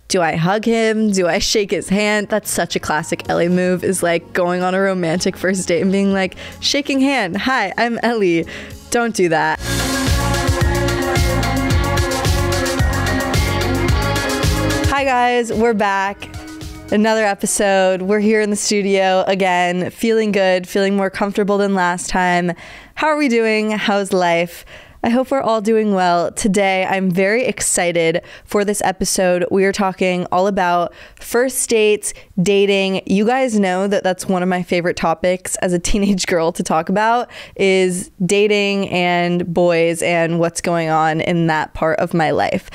Do I hug him? Do I shake his hand? That's such a classic Ellie move, is like going on a romantic first date and being like, shaking hand. Hi, I'm Ellie. Don't do that. Hi guys, we're back. Another episode. We're here in the studio again, feeling good, feeling more comfortable than last time. How are we doing? How's life? I hope we're all doing well. Today, I'm very excited for this episode. We are talking all about first dates, dating. You guys know that that's one of my favorite topics as a teenage girl to talk about, is dating and boys and what's going on in that part of my life.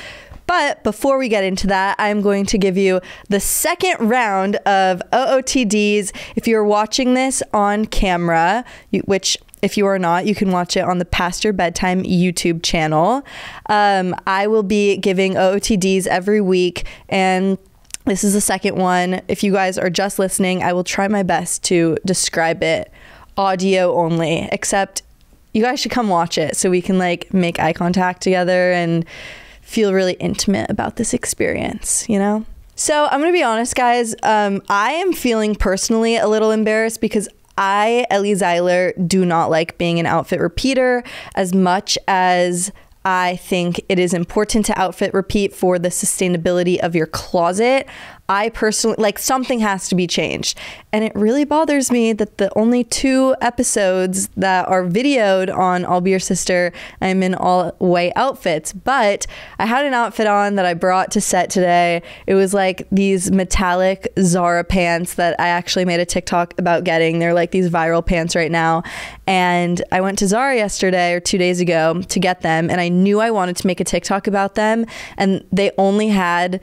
But before we get into that, I'm going to give you the second round of OOTDs. If you're watching this on camera, which if you are not, you can watch it on the Past Your Bedtime YouTube channel. I will be giving OOTDs every week, and this is the second one. If you guys are just listening, I will try my best to describe it audio only, except you guys should come watch it so we can like make eye contact together and feel really intimate about this experience, you know? So I'm gonna be honest, guys. I am feeling personally a little embarrassed because I, Ellie Zeiler, do not like being an outfit repeater as much as I think it is important to outfit repeat for the sustainability of your closet. I personally, like, something has to be changed. And it really bothers me that the only 2 episodes that are videoed on I'll Be Your Sister, I'm in all white outfits. But I had an outfit on that I brought to set today. It was like these metallic Zara pants that I actually made a TikTok about getting. They're like these viral pants right now. And I went to Zara yesterday or 2 days ago to get them. And I knew I wanted to make a TikTok about them. And they only had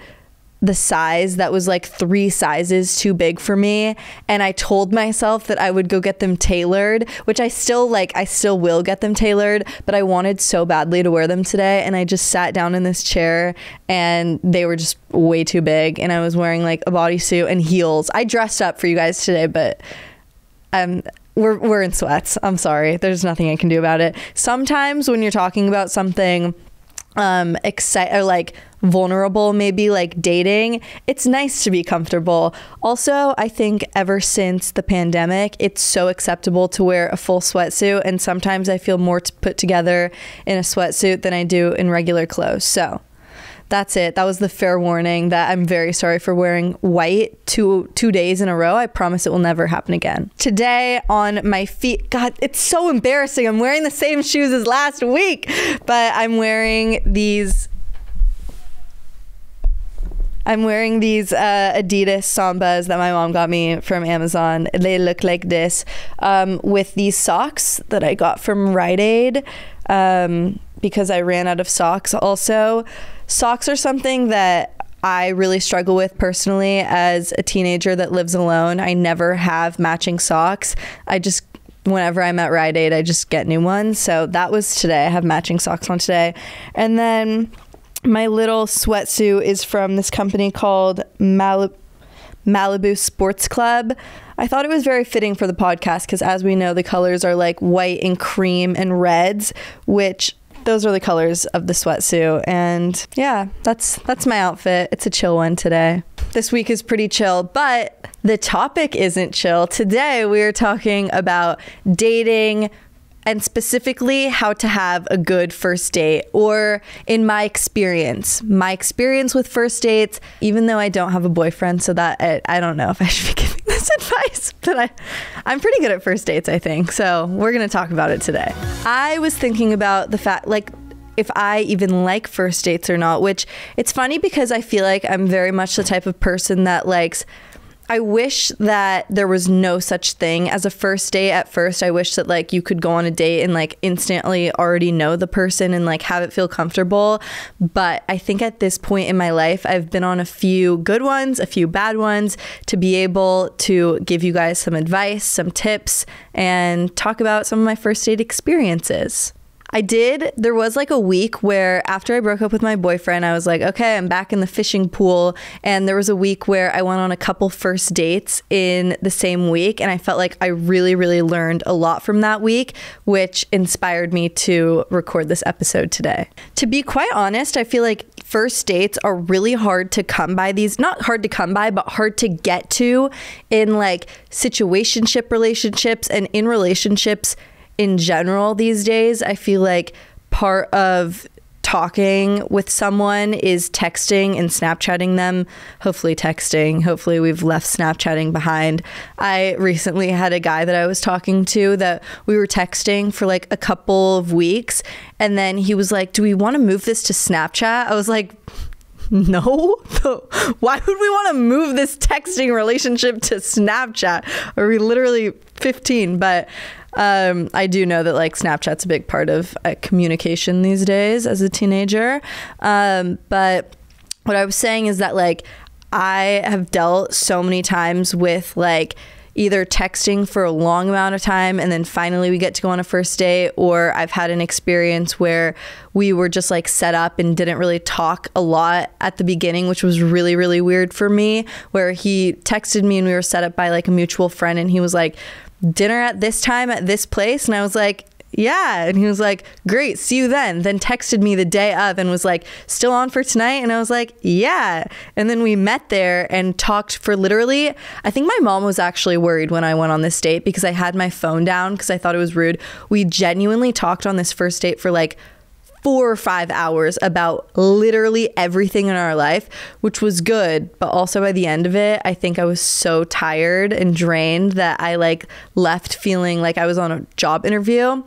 the size that was like 3 sizes too big for me, and I told myself that I would go get them tailored, which I still will get them tailored, but I wanted so badly to wear them today, and I just sat down in this chair and they were just way too big, and I was wearing like a bodysuit and heels. I dressed up for you guys today, but we're in sweats. I'm sorry, there's nothing I can do about it. Sometimes when you're talking about something or like vulnerable, maybe like dating, it's nice to be comfortable. Also, I think ever since the pandemic, it's so acceptable to wear a full sweatsuit, and sometimes I feel more put together in a sweatsuit than I do in regular clothes. So that's it. That was the fair warning that I'm very sorry for wearing white two days in a row. I promise it will never happen again. Today on my feet, God, it's so embarrassing. I'm wearing the same shoes as last week, but I'm wearing these Adidas Sambas that my mom got me from Amazon. They look like this, with these socks that I got from Rite Aid, because I ran out of socks. Also, socks are something that I really struggle with personally as a teenager that lives alone. I never have matching socks. Whenever I'm at Rite Aid, I just get new ones. So that was today. I have matching socks on today. And then my little sweatsuit is from this company called Malibu Sports Club. I thought it was very fitting for the podcast because, as we know, the colors are like white and cream and reds, which those are the colors of the sweatsuit. And yeah, that's my outfit. It's a chill one today. This week is pretty chill, but the topic isn't chill. Today we are talking about dating, and specifically how to have a good first date, or in my experience with first dates, even though I don't have a boyfriend, so that I don't know if I should be giving this advice, but I'm pretty good at first dates, I think. So we're going to talk about it today. I was thinking about the fact, like, if I even like first dates or not, which it's funny because I feel like I'm very much the type of person that likes, I wish that there was no such thing as a first date. At first, I wish that like you could go on a date and like instantly already know the person and like have it feel comfortable. But I think at this point in my life, I've been on a few good ones, a few bad ones, to be able to give you guys some advice, some tips, and talk about some of my first date experiences. There was like a week where after I broke up with my boyfriend, I was like, okay, I'm back in the fishing pool. And there was a week where I went on a couple first dates in the same week. And I felt like I really, really learned a lot from that week, which inspired me to record this episode today. To be quite honest, I feel like first dates are really hard to come by. Not hard to come by, but hard to get to in like situationship relationships and in relationships in general these days. I feel like part of talking with someone is texting and Snapchatting them. Hopefully texting. Hopefully we've left Snapchatting behind. I recently had a guy that I was talking to that we were texting for like a couple of weeks. And then he was like, do we want to move this to Snapchat? I was like, no. Why would we want to move this texting relationship to Snapchat? Are we literally 15? But I do know that like Snapchat's a big part of communication these days as a teenager. But what I was saying is that like I have dealt so many times with like either texting for a long amount of time and then finally we get to go on a first date, or I've had an experience where we were just like set up and didn't really talk a lot at the beginning, which was really, really weird for me, where he texted me and we were set up by like a mutual friend and he was like, dinner at this time at this place, and I was like, yeah. And he was like, great, see you then texted me the day of and was like, still on for tonight? And I was like, yeah. And then we met there and talked for literally, I think my mom was actually worried when I went on this date because I had my phone down because I thought it was rude. We genuinely talked on this first date for like 4 or 5 hours about literally everything in our life, which was good. But also by the end of it, I think I was so tired and drained that I like left feeling like I was on a job interview.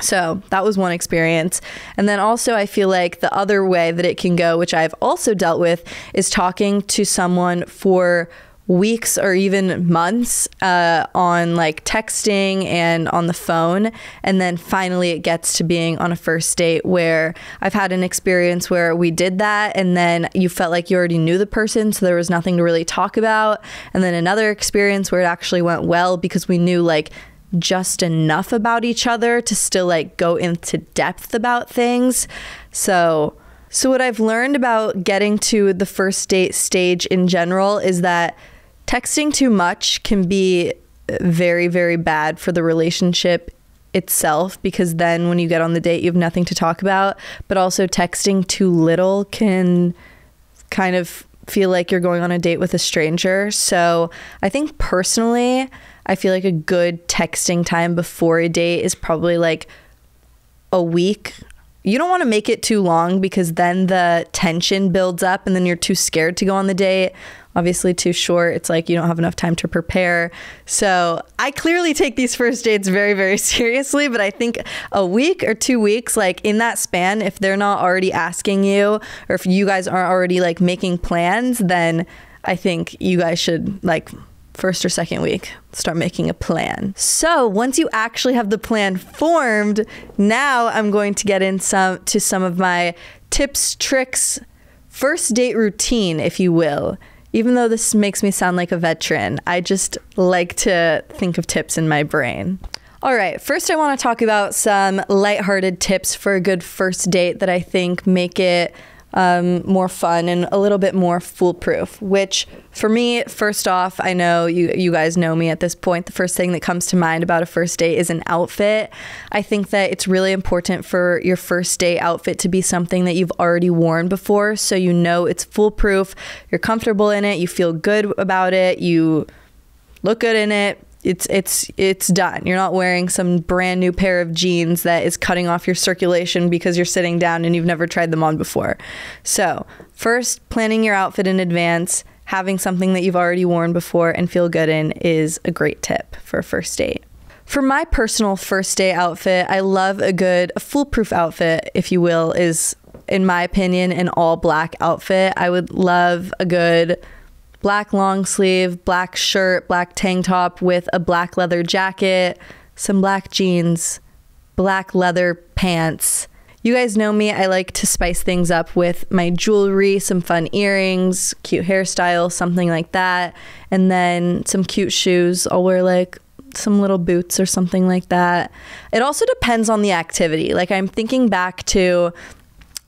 So that was one experience. And then also I feel like the other way that it can go, which I've also dealt with, is talking to someone for weeks or even months on like texting and on the phone, and then finally it gets to being on a first date, where I've had an experience where we did that and then you felt like you already knew the person, so there was nothing to really talk about. And then another experience where it actually went well because we knew like just enough about each other to still like go into depth about things. So what I've learned about getting to the first date stage in general is that texting too much can be very, very bad for the relationship itself, because then when you get on the date, you have nothing to talk about. But also texting too little can kind of feel like you're going on a date with a stranger. So I think personally, I feel like a good texting time before a date is probably like a week. You don't want to make it too long because then the tension builds up and then you're too scared to go on the date. Obviously too short, it's like you don't have enough time to prepare. So I clearly take these first dates very, very seriously, but I think a week or 2 weeks, like in that span, if they're not already asking you, or if you guys aren't already like making plans, then I think you guys should like first or second week start making a plan. So once you actually have the plan formed, now I'm going to get into some of my tips, tricks, first date routine, if you will. Even though this makes me sound like a veteran, I just like to think of tips in my brain. All right, first I want to talk about some lighthearted tips for a good first date that I think make it more fun and a little bit more foolproof, which for me, first off, I know you guys know me at this point. The first thing that comes to mind about a first date is an outfit. I think that it's really important for your first date outfit to be something that you've already worn before, so you know it's foolproof, you're comfortable in it, you feel good about it, you look good in it. It's done. You're not wearing some brand new pair of jeans that is cutting off your circulation because you're sitting down and you've never tried them on before. So first, planning your outfit in advance, having something that you've already worn before and feel good in is a great tip for a first date. For my personal first date outfit, I love a foolproof outfit, if you will, is, in my opinion, an all black outfit. I would love a good black long sleeve, black shirt, black tank top with a black leather jacket, some black jeans, black leather pants. You guys know me, I like to spice things up with my jewelry, some fun earrings, cute hairstyle, something like that. And then some cute shoes. I'll wear like some little boots or something like that. It also depends on the activity. Like, I'm thinking back to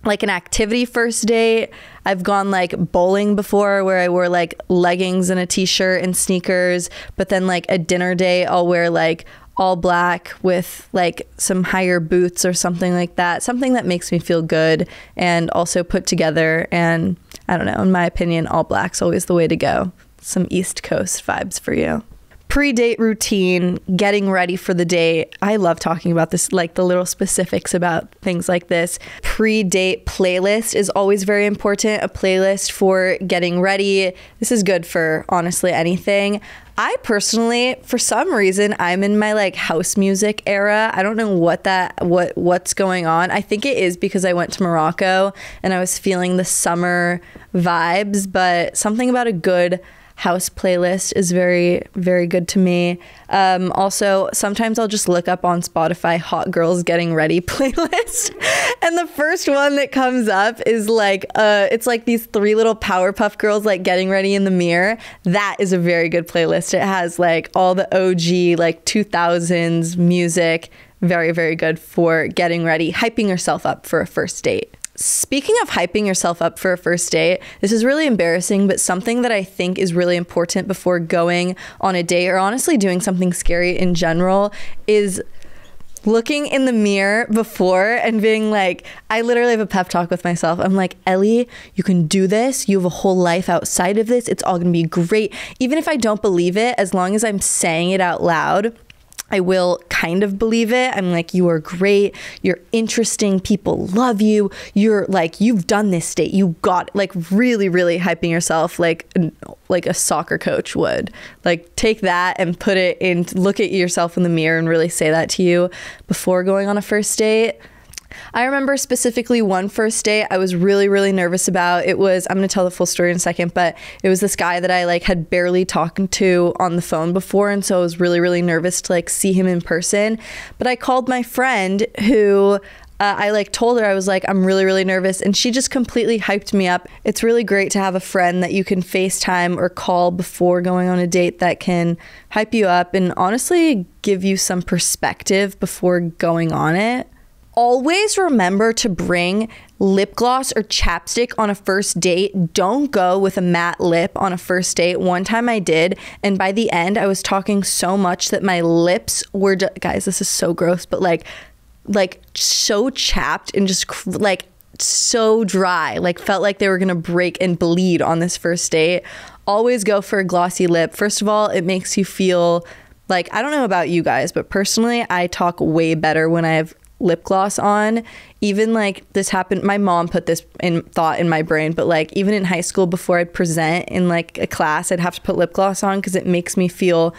like an activity first date. I've gone like bowling before where I wore like leggings and a t-shirt and sneakers, but then like a dinner date I'll wear like all black with like some higher boots or something like that. Something that makes me feel good and also put together. And I don't know, in my opinion, all black's always the way to go. Some East Coast vibes for you. Pre-date routine, getting ready for the date. I love talking about this, like the little specifics about things like this. Pre-date playlist is always very important. A playlist for getting ready. This is good for honestly anything. I personally, for some reason, I'm in my like house music era. I don't know what's going on. I think it is because I went to Morocco and I was feeling the summer vibes, but something about a good house playlist is very, very good to me. Also, sometimes I'll just look up on Spotify hot girls getting ready playlist, and the first one that comes up is like it's like these 3 little Powerpuff Girls like getting ready in the mirror. That is a very good playlist. It has like all the OG like 2000s music. Very, very good for getting ready, hyping yourself up for a first date. Speaking of hyping yourself up for a first date, this is really embarrassing, but something that I think is really important before going on a date, or honestly doing something scary in general, is looking in the mirror before and being like, I literally have a pep talk with myself. I'm like, Ellie, you can do this. You have a whole life outside of this. It's all gonna be great. Even if I don't believe it, as long as I'm saying it out loud, I will kind of believe it. I'm like, you are great. You're interesting. People love you. You're like, you've done this date. You got it. Like really, really hyping yourself like a soccer coach would. Like take that and put it in, look at yourself in the mirror and really say that to you before going on a first date. I remember specifically one first date I was really, really nervous about. It was, I'm going to tell the full story in a second, but it was this guy that I like had barely talked to on the phone before. And so I was really, really nervous to like see him in person. But I called my friend who I like told her, I was like, I'm really, really nervous. And she just completely hyped me up. It's really great to have a friend that you can FaceTime or call before going on a date that can hype you up and honestly give you some perspective before going on it. Always remember to bring lip gloss or chapstick on a first date. Don't go with a matte lip on a first date. One time I did, and by the end I was talking so much that my lips were guys, this is so gross, but like so chapped and just like so dry, like felt like they were gonna break and bleed on this first date. Always go for a glossy lip. First of all, it makes you feel like, I don't know about you guys, but personally I talk way better when I have lip gloss on. Even like this happened, my mom put this in thought in my brain, but like even in high school before I'd present in like a class, I'd have to put lip gloss on because it makes me feel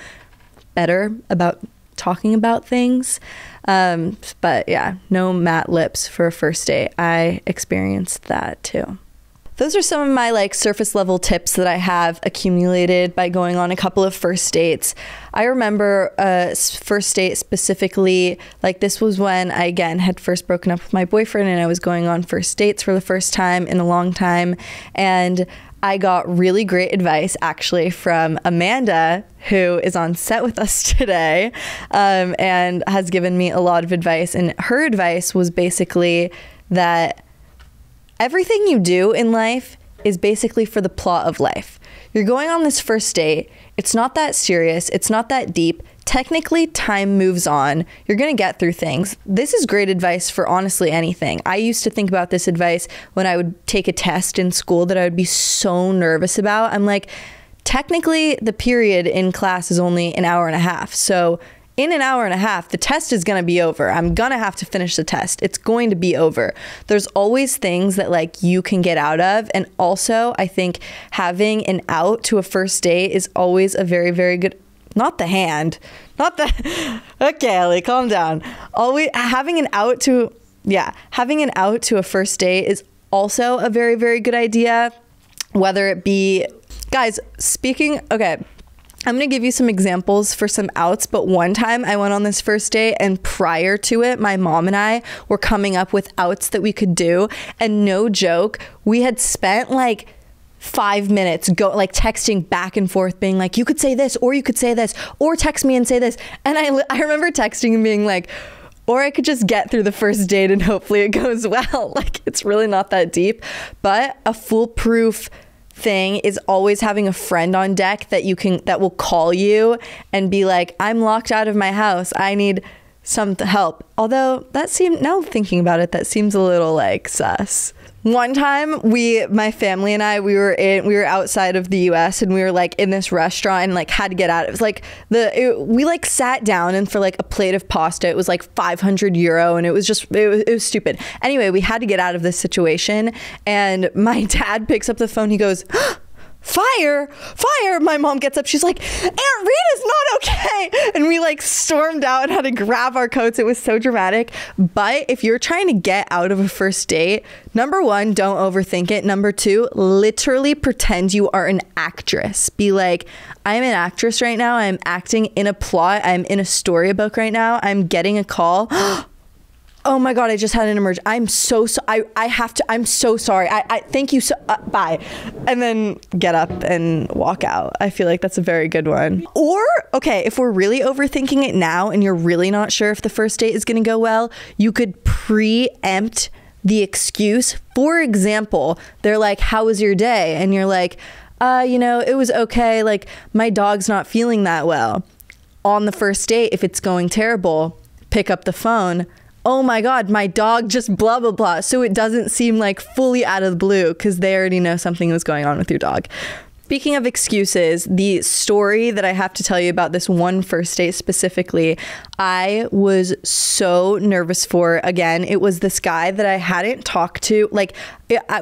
better about talking about things. But yeah, no matte lips for a first date. I experienced that too. Those are some of my like surface level tips that I have accumulated by going on a couple of first dates. I remember a first date specifically, like this was when I again had first broken up with my boyfriend and I was going on first dates for the first time in a long time. And I got really great advice actually from Amanda, who is on set with us today, and has given me a lot of advice. And her advice was basically that everything you do in life is basically for the plot of life. You're going on this first date. It's not that serious. It's not that deep. Technically, time moves on. You're going to get through things. This is great advice for honestly anything. I used to think about this advice when I would take a test in school that I would be so nervous about. I'm like, technically, the period in class is only an hour and a half. So in an hour and a half, the test is going to be over. I'm going to have to finish the test. It's going to be over. There's always things that like you can get out of. And also, I think having an out to a first date is always a very, very good, okay, Ellie, calm down. Always having an out to a first date is also a very, very good idea. Whether it be, guys, okay, I'm going to give you some examples for some outs, but one time I went on this first date and prior to it, my mom and I were coming up with outs that we could do. And no joke, we had spent like 5 minutes like texting back and forth being like, you could say this or you could say this or text me and say this. And I remember texting and being like, or I could just get through the first date and hopefully it goes well. Like, it's really not that deep. But a foolproof thing is always having a friend on deck that will call you and be like, I'm locked out of my house, I need some help. Although now thinking about it, that seems a little like sus. One time my family and I, we were outside of the US and we were like in this restaurant and like had to get out. It was like we like sat down and for like a plate of pasta, it was like 500 euro and it was stupid. Anyway, we had to get out of this situation and my dad picks up the phone. He goes, fire. My mom gets up. She's like, Aunt Rita's not okay. And we like stormed out and had to grab our coats. It was so dramatic. But if you're trying to get out of a first date, number one, don't overthink it. Number two, literally pretend you are an actress. Be like, I'm an actress right now. I'm acting in a plot. I'm in a storybook right now. I'm getting a call. Oh my God, I just had an emergency. I'm so I'm so sorry. I thank you. Bye. And then get up and walk out. I feel like that's a very good one. Or, okay, if we're really overthinking it now and you're really not sure if the first date is going to go well, you could preempt the excuse. For example, they're like, how was your day? And you're like, it was okay. Like, my dog's not feeling that well. On the first date, if it's going terrible, pick up the phone. Oh my God, my dog just blah, blah, blah. So it doesn't seem like fully out of the blue because they already know something was going on with your dog. Speaking of excuses, the story that I have to tell you about this one first date specifically, I was so nervous for. Again, it was this guy that I hadn't talked to. Like,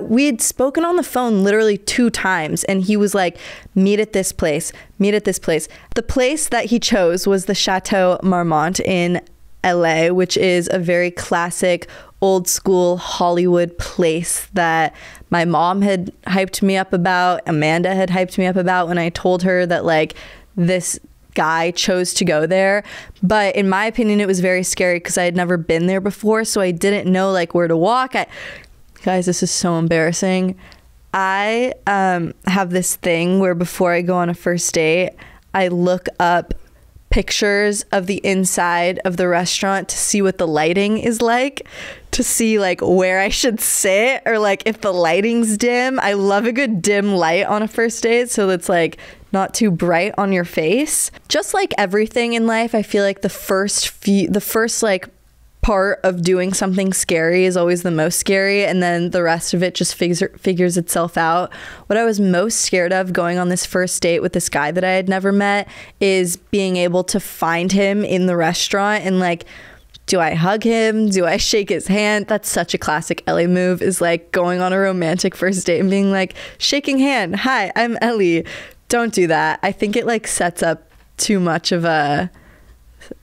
we had spoken on the phone literally 2 times and he was like, meet at this place, meet at this place. The place that he chose was the Chateau Marmont in LA, which is a very classic old school Hollywood place that my mom had hyped me up about. Amanda had hyped me up about when I told her that like this guy chose to go there. But in my opinion, it was very scary because I had never been there before. So I didn't know like where to walk. Guys, this is so embarrassing. I have this thing where before I go on a first date, I look up pictures of the inside of the restaurant to see what the lighting is like, to see like where I should sit or like if the lighting's dim. I love a good dim light on a first date so it's like not too bright on your face. Just like everything in life, I feel like the first like part of doing something scary is always the most scary, and then the rest of it just figures itself out. What I was most scared of going on this first date with this guy that I had never met is being able to find him in the restaurant and like, do I hug him? Do I shake his hand? That's such a classic Ellie move, is like going on a romantic first date and being like, shaking hand, hi, I'm Ellie. Don't do that. I think it like sets up too much of a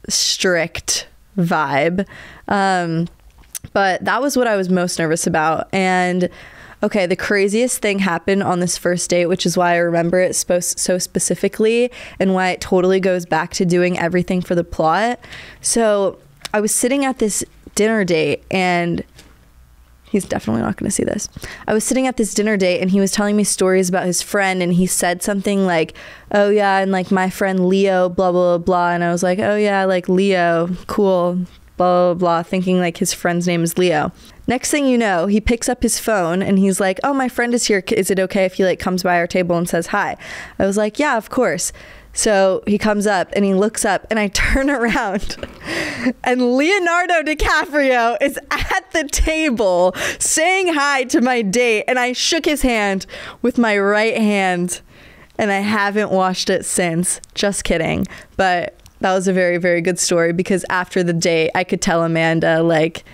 strict vibe. But that was what I was most nervous about. And okay, the craziest thing happened on this first date, which is why I remember it so specifically and why it totally goes back to doing everything for the plot. So I was sitting at this dinner date, and he's definitely not going to see this. I was sitting at this dinner date and he was telling me stories about his friend, and he said something like, oh yeah, and like my friend Leo, blah, blah, blah. And I was like, oh yeah, like Leo, cool, blah, blah, blah, thinking like his friend's name is Leo. Next thing you know, he picks up his phone and he's like, oh, my friend is here. Is it okay if he like comes by our table and says hi? I was like, yeah, of course. So he comes up and he looks up, and I turn around and Leonardo DiCaprio is at the table saying hi to my date, and I shook his hand with my right hand and I haven't washed it since. Just kidding. But that was a very, very good story because after the date I could tell Amanda like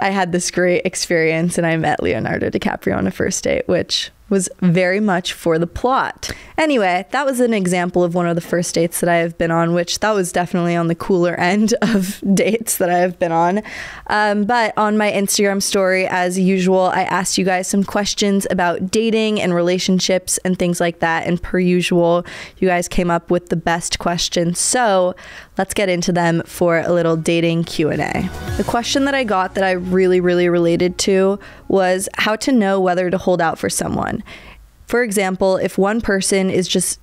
I had this great experience and I met Leonardo DiCaprio on a first date, which was very much for the plot. Anyway, that was an example of one of the first dates that I have been on, which that was definitely on the cooler end of dates that I have been on. But on my Instagram story, as usual, I asked you guys some questions about dating and relationships and things like that. And per usual, you guys came up with the best questions. So let's get into them for a little dating Q&A. The question that I got that I really, really related to was how to know whether to hold out for someone. For example, if one person is just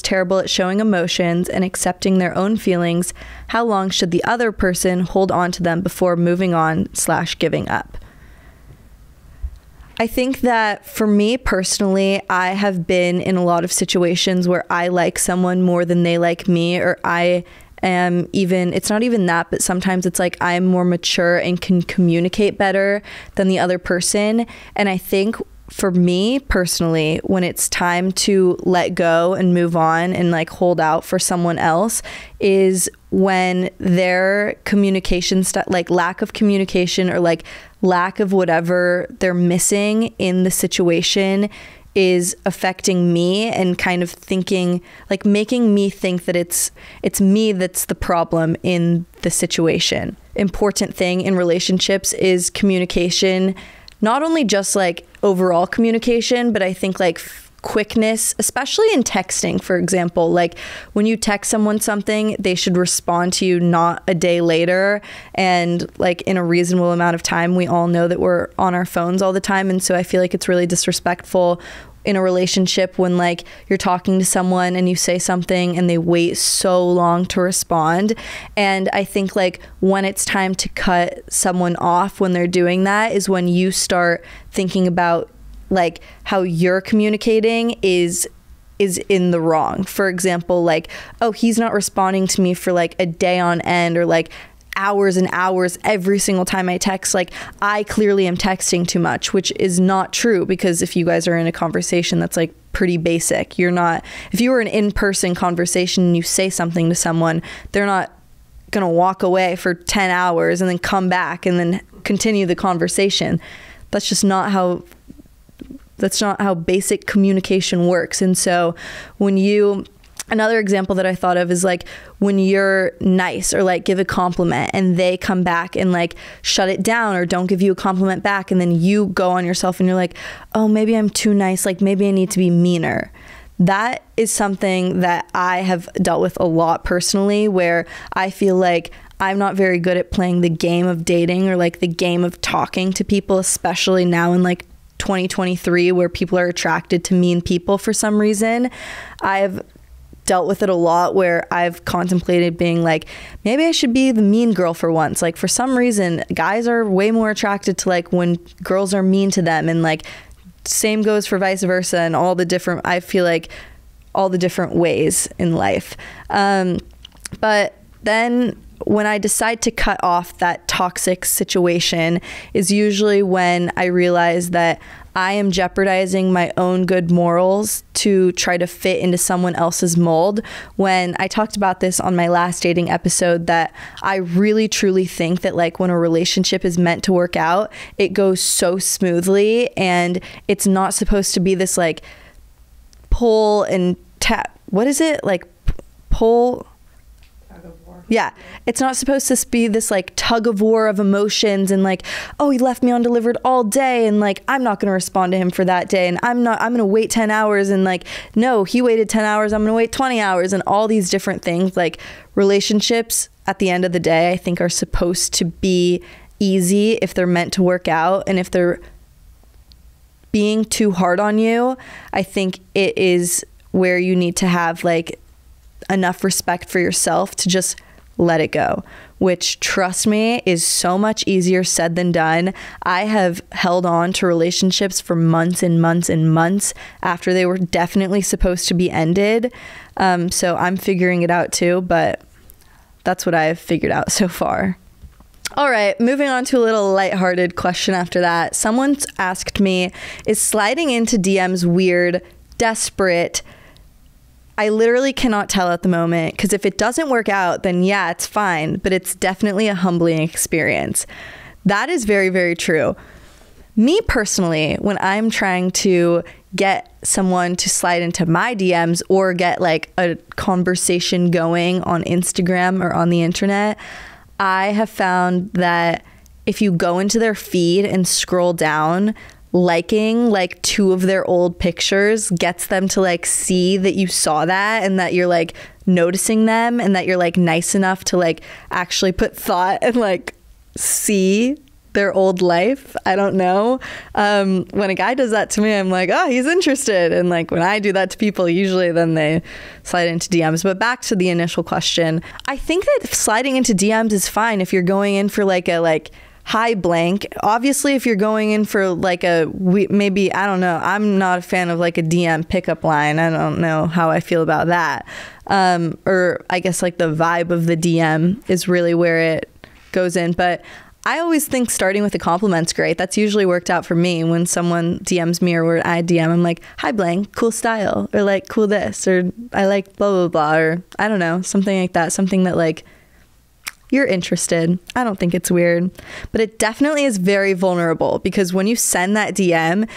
terrible at showing emotions and accepting their own feelings, how long should the other person hold on to them before moving on / giving up? I think that for me personally, I have been in a lot of situations where I like someone more than they like me, or it's not even that, but sometimes it's like I'm more mature and can communicate better than the other person. And I think for me personally, when it's time to let go and move on and like hold out for someone else is when their communication like lack of communication or like lack of whatever they're missing in the situation is affecting me and kind of thinking, like making me think that it's me that's the problem in the situation. Important thing in relationships is communication, not only just like overall communication, but I think like quickness, especially in texting, for example. Like when you text someone something, they should respond to you not a day later and like in a reasonable amount of time. We all know that we're on our phones all the time, and so I feel like it's really disrespectful in a relationship when like you're talking to someone and you say something and they wait so long to respond. And I think like when it's time to cut someone off when they're doing that is when you start thinking about like how you're communicating is in the wrong. For example, like, oh, he's not responding to me for like a day on end or like hours and hours every single time I text. Like I clearly am texting too much, which is not true, because if you guys are in a conversation that's like pretty basic, if you were an in-person conversation and you say something to someone, they're not gonna walk away for 10 hours and then come back and then continue the conversation. That's just not how basic communication works. And so another example that I thought of is like when you're nice or like give a compliment and they come back and like shut it down or don't give you a compliment back, and then you go on yourself and you're like, oh, maybe I'm too nice, like maybe I need to be meaner. That is something that I have dealt with a lot personally, where I feel like I'm not very good at playing the game of dating or like the game of talking to people, especially now in like 2023 where people are attracted to mean people for some reason. I've dealt with it a lot where I've contemplated being like, maybe I should be the mean girl for once. Like for some reason, guys are way more attracted to like when girls are mean to them, and like same goes for vice versa, and I feel like all the different ways in life. But then when I decide to cut off that toxic situation is usually when I realize that I am jeopardizing my own good morals to try to fit into someone else's mold. When I talked about this on my last dating episode, that I really truly think that like when a relationship is meant to work out, it goes so smoothly, and it's not supposed to be this like pull and tap. What is it? Like pull. Yeah, it's not supposed to be this like tug of war of emotions and like, oh, he left me undelivered all day and like I'm not going to respond to him for that day, and I'm going to wait 10 hours and like, no, he waited 10 hours, I'm going to wait 20 hours, and all these different things. Like relationships at the end of the day, I think are supposed to be easy if they're meant to work out, and if they're being too hard on you, I think it is where you need to have like enough respect for yourself to just let it go, which, trust me, is so much easier said than done. I have held on to relationships for months and months and months after they were definitely supposed to be ended. So I'm figuring it out too, but that's what I've figured out so far. All right, moving on to a little lighthearted question after that. Someone's asked me, is sliding into DMs weird, desperate? I literally cannot tell at the moment, because if it doesn't work out, then yeah, it's fine, but it's definitely a humbling experience. That is very, very true. Me personally, when I'm trying to get someone to slide into my DMs or get like a conversation going on Instagram or on the internet, I have found that if you go into their feed and scroll down, liking like 2 of their old pictures gets them to like see that you saw that and that you're like noticing them and that you're like nice enough to like actually put thought and like see their old life. I don't know. When a guy does that to me, I'm like, oh, he's interested. And like when I do that to people, usually then they slide into DMs. But back to the initial question, I think that sliding into DMs is fine if you're going in for like a hi blank. Obviously, if you're going in for like maybe, I don't know, I'm not a fan of like a DM pickup line. I don't know how I feel about that. Or I guess like the vibe of the DM is really where it goes in. But I always think starting with a compliment's great. That's usually worked out for me when someone DMs me or when I DM, I'm like, hi blank, cool style, or like cool this, or I like blah, blah, blah, or I don't know, something like that. Something that like, you're interested. I don't think it's weird, but it definitely is very vulnerable because when you send that DM,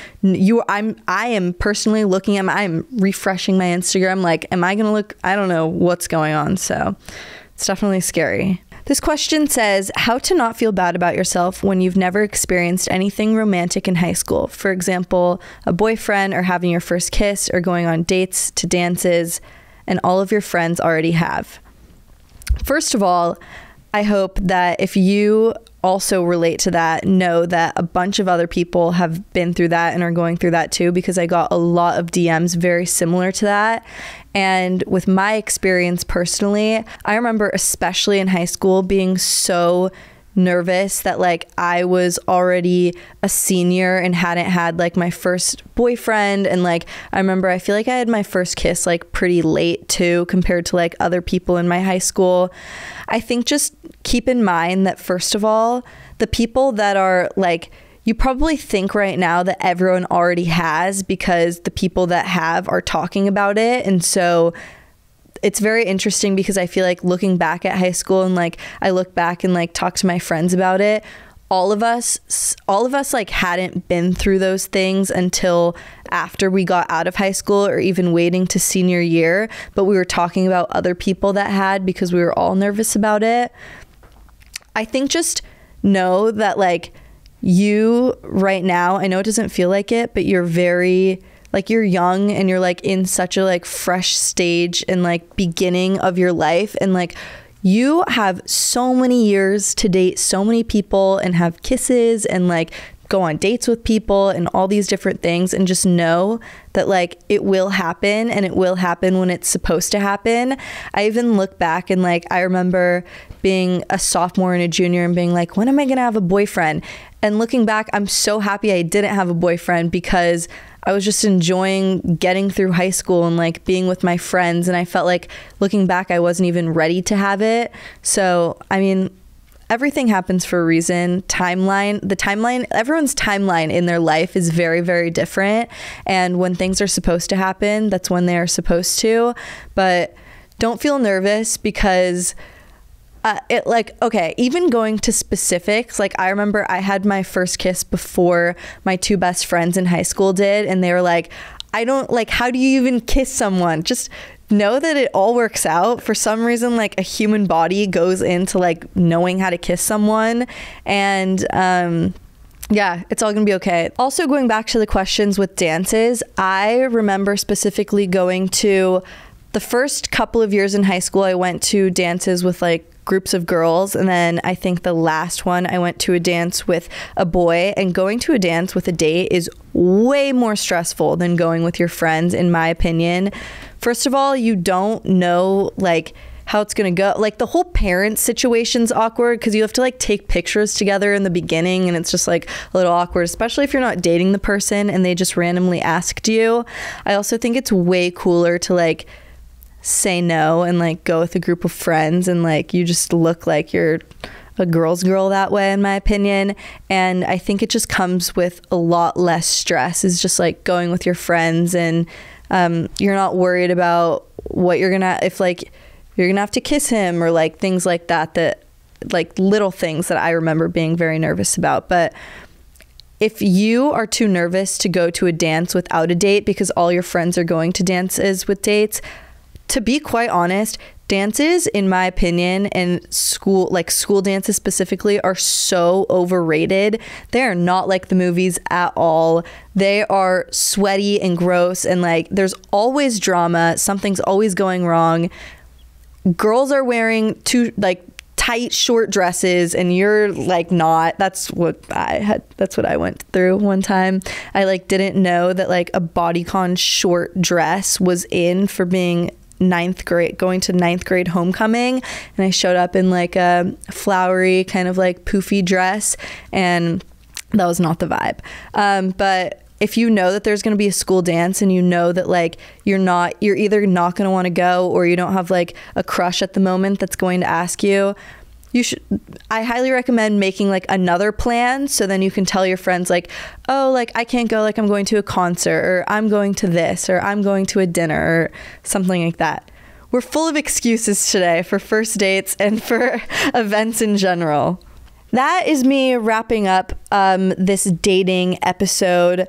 I am personally looking at I'm refreshing my Instagram. Like, am I going to look? I don't know what's going on. So it's definitely scary. This question says, how to not feel bad about yourself when you've never experienced anything romantic in high school. For example, a boyfriend or having your first kiss or going on dates to dances and all of your friends already have. First of all, I hope that if you also relate to that, know that a bunch of other people have been through that and are going through that too, because I got a lot of DMs very similar to that. And with my experience personally, I remember especially in high school being so nervous that like I was already a senior and hadn't had like my first boyfriend, and like I remember I feel like I had my first kiss like pretty late too compared to like other people in my high school. I think just keep in mind that first of all, the people that are like, you probably think right now that everyone already has because the people that have are talking about it. And so it's very interesting because I feel like looking back at high school and like I look back and like talk to my friends about it, all of us like hadn't been through those things until after we got out of high school or even waiting to senior year, but we were talking about other people that had because we were all nervous about it. I think just know that like you right now, I know it doesn't feel like it, but you're very like you're young and you're like in such a like fresh stage and like beginning of your life, and like you have so many years to date so many people and have kisses and like go on dates with people and all these different things, and just know that like it will happen, and it will happen when it's supposed to happen. I even look back and like I remember being a sophomore and a junior and being like, when am I gonna have a boyfriend? And looking back, I'm so happy I didn't have a boyfriend because I was just enjoying getting through high school and like being with my friends, and I felt like looking back I wasn't even ready to have it. So I mean, everything happens for a reason. Everyone's timeline in their life is very, very different, and when things are supposed to happen, that's when they are supposed to. But don't feel nervous because even going to specifics, like I remember I had my first kiss before my two best friends in high school did, and they were like, how do you even kiss someone? Just know that it all works out. For some reason, like a human body goes into like knowing how to kiss someone, and yeah, it's all gonna be okay. Also, going back to the questions with dances, I remember specifically going to the first couple of years in high school, I went to dances with like groups of girls, and then I think the last one I went to a dance with a boy. And going to a dance with a date is way more stressful than going with your friends, in my opinion. First of all, you don't know like how it's gonna go. Like the whole parent situation's awkward because you have to like take pictures together in the beginning, and it's just like a little awkward, especially if you're not dating the person and they just randomly asked you. I also think it's way cooler to like say no and like go with a group of friends, and like you just look like you're a girl's girl that way, in my opinion. And I think it just comes with a lot less stress. It's just like going with your friends, and you're not worried about what if like you're gonna have to kiss him or like things like that like little things that I remember being very nervous about. But if you are too nervous to go to a dance without a date because all your friends are going to dances with dates, to be quite honest, dances, in my opinion, and school dances specifically, are so overrated. They are not like the movies at all. They are sweaty and gross, and like there's always drama. Something's always going wrong. Girls are wearing tight short dresses and you're like not. That's what I went through one time. I like didn't know that like a bodycon short dress was in for being going to ninth grade homecoming, and I showed up in like a flowery kind of like poofy dress, and that was not the vibe. But if you know that there's going to be a school dance and you know that like you're either not going to want to go or you don't have like a crush at the moment that's going to ask you, I highly recommend making like another plan, so then you can tell your friends like, oh, like I can't go, like I'm going to a concert, or I'm going to this, or I'm going to a dinner, or something like that. We're full of excuses today for first dates and for events in general. That is me wrapping up this dating episode.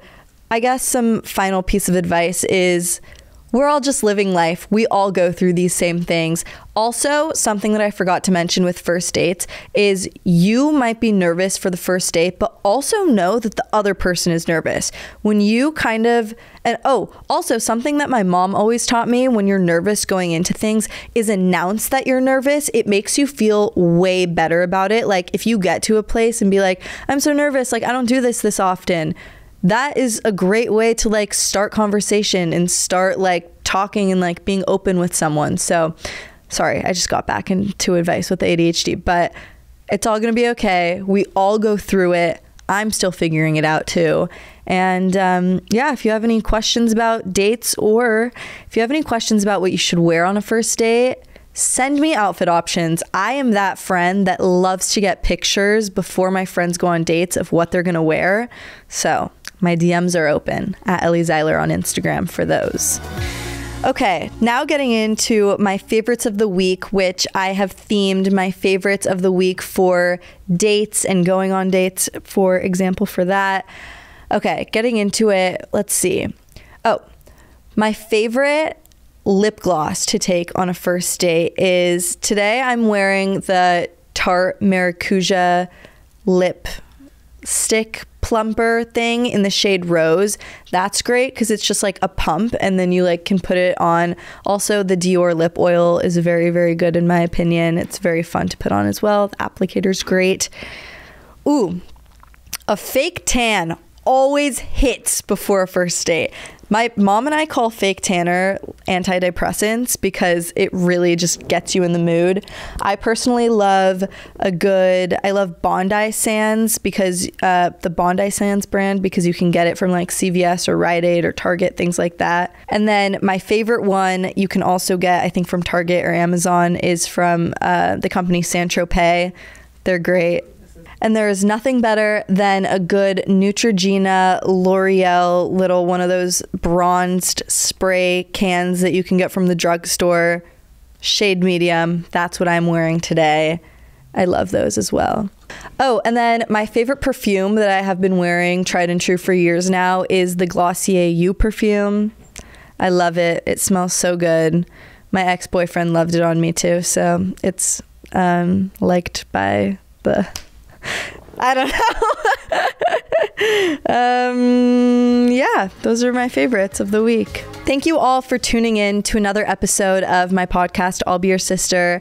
I guess some final piece of advice is we're all just living life. We all go through these same things. Also, something that I forgot to mention with first dates is you might be nervous for the first date, but also know that the other person is nervous. When you also something that my mom always taught me when you're nervous going into things is announce that you're nervous. It makes you feel way better about it. Like if you get to a place and be like, I'm so nervous, like I don't do this often. That is a great way to like start conversation and start like talking and like being open with someone. So sorry, I just got back into advice with the ADHD, but it's all going to be okay. We all go through it. I'm still figuring it out too. And if you have any questions about dates, or if you have any questions about what you should wear on a first date, send me outfit options. I am that friend that loves to get pictures before my friends go on dates of what they're going to wear. So my DMs are open at Ellie Zeiler on Instagram for those. Okay, now getting into my favorites of the week, which I have themed my favorites of the week for dates and going on dates, for example, for that. Okay, getting into it, let's see. Oh, my favorite lip gloss to take on a first date is, today I'm wearing the Tarte Maracuja lip stick plumper thing in the shade Rose. That's great because it's just like a pump and then you like can put it on. Also, the Dior lip oil is very, very good in my opinion. It's very fun to put on as well. The applicator's great. Ooh, a fake tan always hits before a first date. My mom and I call fake tanner antidepressants because it really just gets you in the mood. I personally love I love Bondi Sands because the Bondi Sands brand, because you can get it from like CVS or Rite Aid or Target, things like that. And then my favorite one you can also get, I think, from Target or Amazon is from the company Saint-Tropez. They're great. And there is nothing better than a good Neutrogena L'Oreal little one of those bronzed spray cans that you can get from the drugstore. Shade medium. That's what I'm wearing today. I love those as well. Oh, and then my favorite perfume that I have been wearing, tried and true for years now, is the Glossier You perfume. I love it. It smells so good. My ex-boyfriend loved it on me too, so it's liked by the... I don't know. Yeah, those are my favorites of the week. Thank you all for tuning in to another episode of my podcast, I'll Be Your Sister.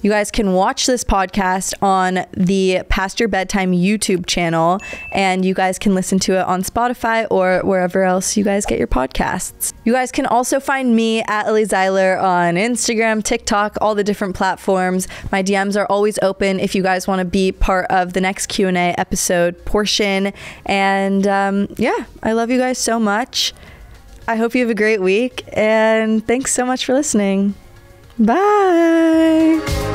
You guys can watch this podcast on the Past Your Bedtime YouTube channel, and you guys can listen to it on Spotify or wherever else you guys get your podcasts. You guys can also find me at Ellie Zeiler on Instagram, TikTok, all the different platforms. My DMs are always open if you guys want to be part of the next Q&A episode portion. And I love you guys so much. I hope you have a great week, and thanks so much for listening. Bye.